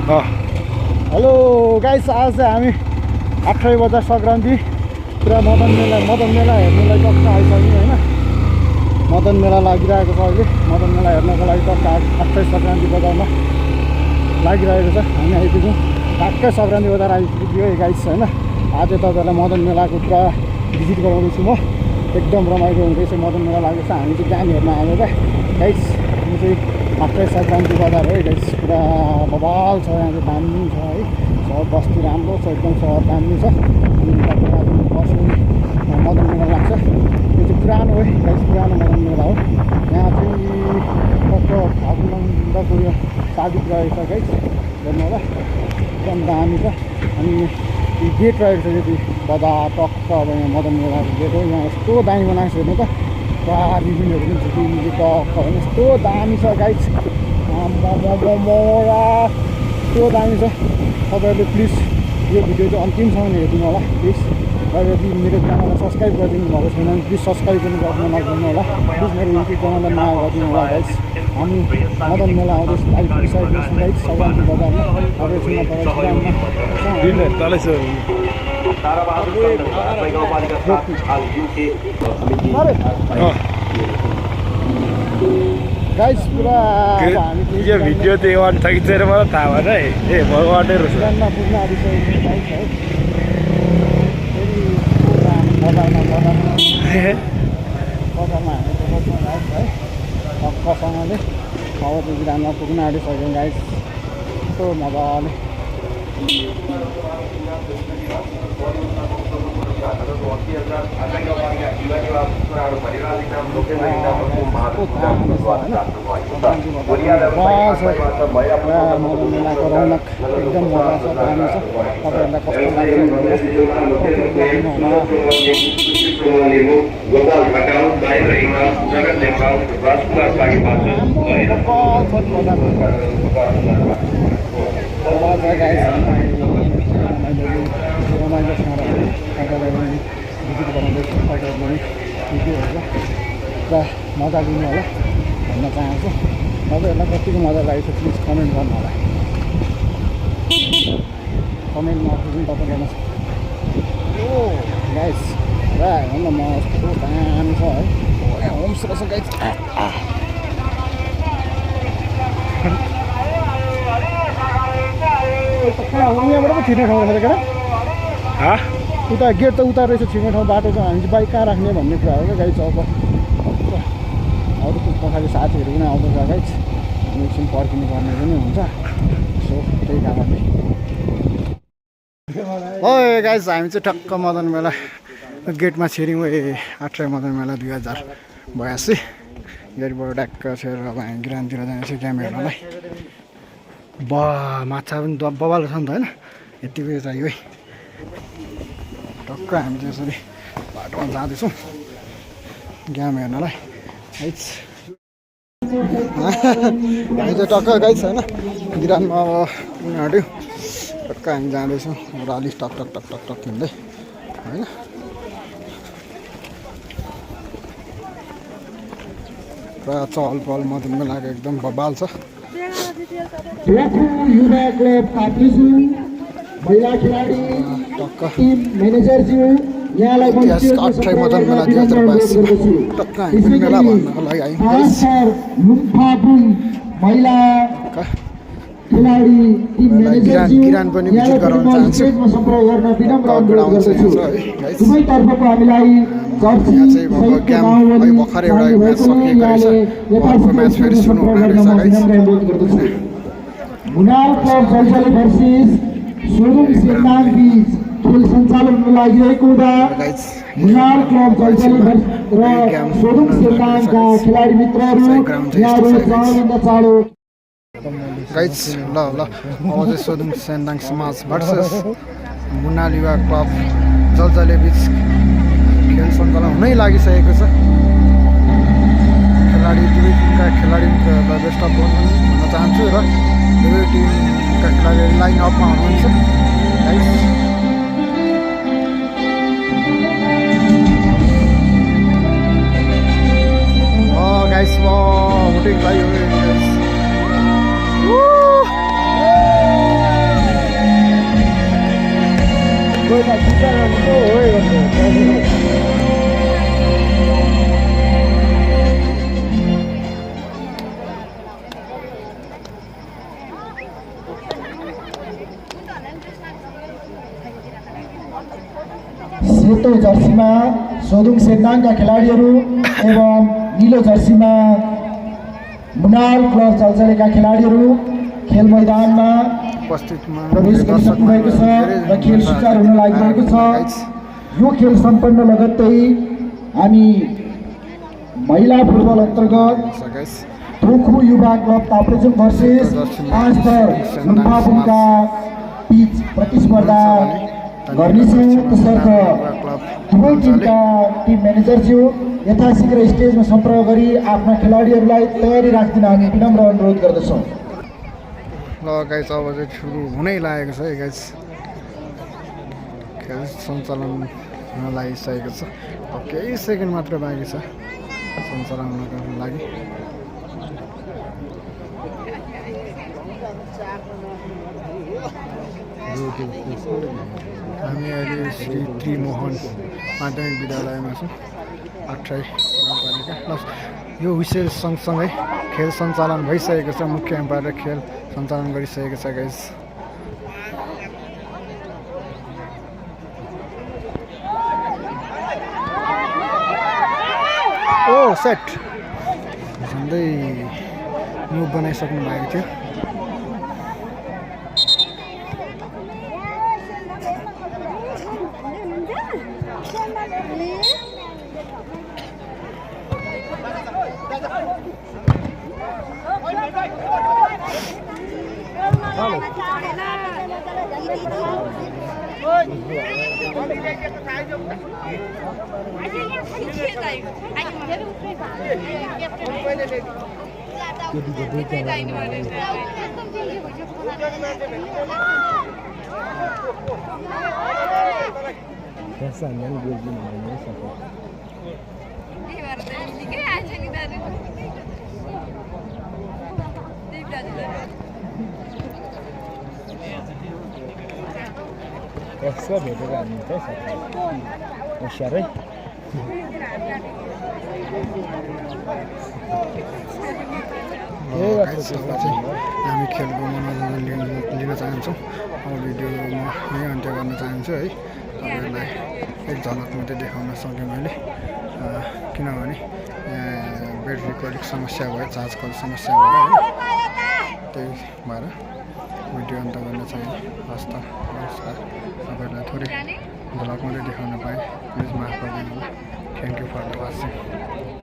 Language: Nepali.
हेलो गाइस, आज हामी 18 बजार सङ्क्रान्ति पुरा मदन मेला हेर्नुलाई टक्क आइसक्यौँ होइन। मदन मेला लागिरहेको छ अहिले। मदन मेला हेर्नको लागि टक्क 18 सङ्क्रान्ति बजारमा लागिरहेको छ। हामी आइपुग्यौँ टक्कै सङ्क्रान्ति बजार आइपुग्यो गाइस होइन। आज तपाईँहरूलाई मदन मेलाको पुरा भिजिट गराउँदैछु म। एकदम रमाइलो हुँदैछ, मदन मेला लागेको छ। हामी चाहिँ गान हेर्न आएको क्या गाइस। यो चाहिँ 18 सङ्क्रान्ति बजार है गाइस। पुरा बवाल छ यहाँ चाहिँ, दामी छ है। सहर बस्ती राम्रो छ, एकदम सहर दामी छ। अनि तपाईँ आज बस्नु मदन मेला लाग्छ। यो चाहिँ पुरानो है गाइस, पुरानो मदन मेला हो। यहाँ चाहिँ टक्क फागुन महिनाको यो साबित रहेको छ गाइस, हेर्नु होला एकदम दामी छ। अनि गेट रहेको छ, यो बजार टक्क अब यहाँ मदन मेलाको गेट हो। यहाँ यस्तो दामी बनाएको छ हेर्नु त, पुरा रिबिनहरू पनि झुकिन्छ टक्क होइन। यस्तो दामी छ गाइस, यस्तो दामी छ। तपाईँहरूले प्लिज यो भिडियो चाहिँ अन्तिमसम्म हेरिदिनु होला प्लिज। यदि मेरो च्यानललाई सब्सक्राइब गरिदिनु भएको छैन भने प्लिज सब्सक्राइब पनि गर्नु नभुल्नु होला प्लिज। मेरो युट्युब च्यानललाई माया गरिदिनु होला गाइस। हामी मदन मेला आउँदैछ, आइपुगिसकेको छु गाइस सङ्क्रान्ति बजारमा। तपाईँसँग गाइस पुरा यो भिडियो चाहिँ वान सकिँदैन मलाई थाहा भएन है। ए भगवानै रहेछ पुग्न आँटिसकेको गाइस है। बजारमा हामी बस्छौँ गाइस है टक्कसँगले। अब त्यो ग्राममा पुग्न आँटिसक्यौँ गाइस, यस्तो मजाले। मेलाको रौनक एकदम मजा छ, दामी छ। तपाईँहरूलाई कस्तो रमाइलोसँग तपाईँलाई पनि भिजिट गराउँदैछु। तपाईँहरूलाई भिडियोहरू पुरा मजा लिनु होला भन्न चाहन्छु। तपाईँहरूलाई कतिको मजा लागेको छ प्लिज कमेन्ट गर्नु होला। कमेन्टमा पनि तपाईँलाई ओ गाइस पुरा हेर्नु न यस्तो दामी छ है। होमस्टे रहेछ गाइस। यहाँबाट पो छिर्ने ठाउँ रहेछ क्या उता गेट त उता रहेछ, छिर्ने ठाउँ बाटो चाहिँ हामी चाहिँ बाइक कहाँ राख्ने भन्ने कुरा हो क्या गाइस। अब अरू पछाडि साथीहरू पनि आउँदैछ गाइस, एकछिन पर्खिनु पर्ने पनि हुन्छ। सो त्यही कारणले ओ गाइस हामी चाहिँ ठक्क मदन मेला गेटमा छिर्यौँ। 18 मदन मेला 2082 गेटबाट ट्याक्क छिरेर अब हामी ग्रामतिर जानेछौँ क्याम्प हेर्नलाई। माछा पनि बबाल छ नि त होइन, यतिकै चाहियो है। टक्क हामी चाहिँ यसरी बाटोमा जाँदैछौँ ग्याम हेर्नलाई गाइस। हामी चाहिँ टक्क गाइस होइन गिरानमा अब पुग्न आँट्यौँ। टक्क हामी जाँदैछौँ राली टक टक टक टक टक हिँड्दै होइन। पुरा चहल पहल मदन मेलाको एकदम बबाल छ। महिला खेलाडी टिम म्यानेजरज्यू यहाँलाई मदन मेला 2082 टक्क हामी मेला भन्नको लागि आयौँ। महिला खेलाडी टिम म्यानेजरज्यू किरान पनि भिजिट गराउन चाहन्छु। सम्पर्क गर्न विनम्र अनुरोध गर्दछु। दुवै तर्फको हामीलाई जर्सी भर्खर एउटा म्याच सकिएको रहेछ, अर्को म्याच फेरि सुरु हुने रहेछ गाइस। मुनाल क्लब जलजले भर्सेस सोरुम सेन्डाङ बीच खेल सञ्चालन हुन लागिरहेको हुँदा मुनाल क्लब जलजले र सोरुम सेन्डाङका खेलाडी मित्रहरू यहाँहरू चाँडोभन्दा चाँडो गाइस। ल अब चाहिँ सोरुम सेन्डाङ समाज भर्सेस मुनाल युवा क्लब जलजले बीच खेल सञ्चालन हुनै लागिसकेको छ। खेलाडी दुवै टिमका खेलाडीलाई बेस्ट अफ लक भन्न चाहन्छु र दुवै टिमका खेलाडी लाइन अपमा हुनुहुन्छ गाइस। गाइस हुटिङ लाग्यो गाइस। सेतो जर्सीमा सोदुङ सेन्दाङका खेलाडीहरू एवं नीलो जर्सीमा मुनाल क्लब जलजलेका खेलाडीहरू खेल मैदानमा उपस्थितमा प्रवेश गरिसक्नु भएको छ र खेल सुचारू हुन लागिरहेको छ। यो खेल सम्पन्न लगत्तै हामी महिला फुटबल अन्तर्गत थोखु युवा क्लब ताप्लेजुङ भर्सेस 5 दर लुम्फाबुङका बीच प्रतिस्पर्धा गर्नेछौँ। त्यसर्थ दुवै टिमका टिम म्यानेजरज्यू यथाशीघ्र स्टेजमा सम्पर्क गरी आफ्ना खेलाडीहरूलाई तयारी राखिदिन हामी विनम्र अनुरोध गर्दछौँ। ल गाइस अब चाहिँ सुरु हुनै लागेको छ है गाइस। खेल सञ्चालन हुन लागिसकेको छ। अब केही सेकेन्ड मात्र बाँकी छ सञ्चालन हुनको लागि। हामी अहिले श्री त्रिमोहन माध्यमिक विद्यालयमा छौँ अट्राई गाउँपालिका। प्लस यो विषय सँगसँगै खेल सञ्चालन भइसकेको छ। मुख्य एम्पायरले खेल सञ्चालन गरिसकेको छ गाइस। ओ सेट झन्डै मुभ बनाइसक्नु भएको थियो। एक्स्ट्रा भेटेर हामी त होसियारै हामी खेलको मनोरञ्जन लिन चाहन्छौँ। अब भिडियोमा यही अन्त्य गर्न चाहन्छु है। तपाईँहरूलाई एक झलक मात्रै देखाउन सकेँ मैले, किनभने ब्याट्रीको अलिक समस्या भयो, चार्जको समस्या भयो है। त्यही भएर भिडियो अन्त गर्न चाहेँ। हस् त, नमस्कार। तपाईँहरूलाई थोरै झलक मात्रै देखाउन पाएँ, प्लिज माफ गरिदिनु होला। Thank you for the watching.